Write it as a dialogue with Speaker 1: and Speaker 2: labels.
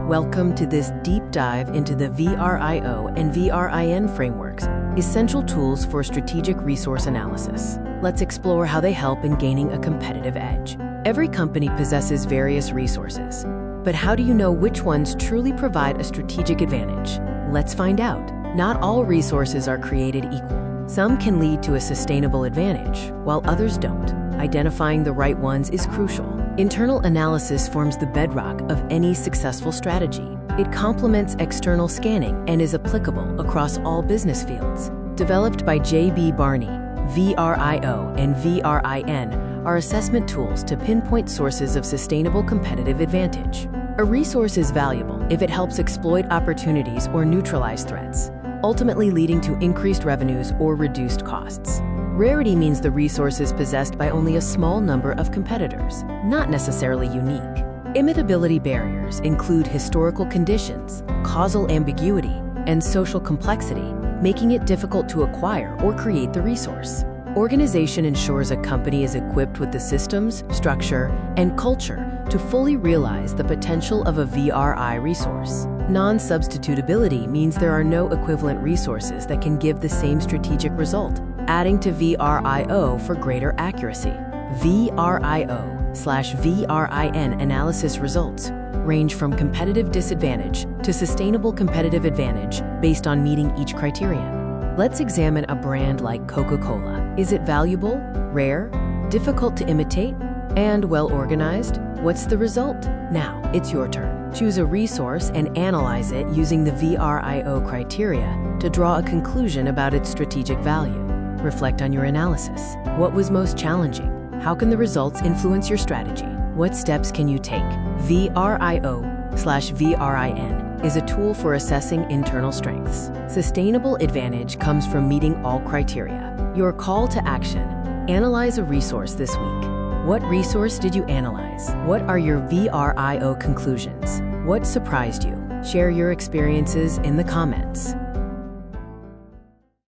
Speaker 1: Welcome to this deep dive into the VRIO and VRIN frameworks, essential tools for strategic resource analysis. Let's explore how they help in gaining a competitive edge. Every company possesses various resources, but how do you know which ones truly provide a strategic advantage? Let's find out. Not all resources are created equal. Some can lead to a sustainable advantage, while others don't. Identifying the right ones is crucial. Internal analysis forms the bedrock of any successful strategy. It complements external scanning and is applicable across all business fields. Developed by J.B. Barney, VRIO and VRIN are assessment tools to pinpoint sources of sustainable competitive advantage. A resource is valuable if it helps exploit opportunities or neutralize threats, ultimately leading to increased revenues or reduced costs. Rarity means the resource is possessed by only a small number of competitors, not necessarily unique. Imitability barriers include historical conditions, causal ambiguity, and social complexity, making it difficult to acquire or create the resource. Organization ensures a company is equipped with the systems, structure, and culture to fully realize the potential of a VRI resource. Non-substitutability means there are no equivalent resources that can give the same strategic result, adding to VRIO for greater accuracy. VRIO/VRIN analysis results range from competitive disadvantage to sustainable competitive advantage based on meeting each criterion. Let's examine a brand like Coca-Cola. Is it valuable, rare, difficult to imitate, and well-organized? What's the result? Now, it's your turn. Choose a resource and analyze it using the VRIO criteria to draw a conclusion about its strategic value. Reflect on your analysis. What was most challenging? How can the results influence your strategy? What steps can you take? VRIO/VRIN is a tool for assessing internal strengths. Sustainable advantage comes from meeting all criteria. Your call to action: analyze a resource this week. What resource did you analyze? What are your VRIO conclusions? What surprised you? Share your experiences in the comments.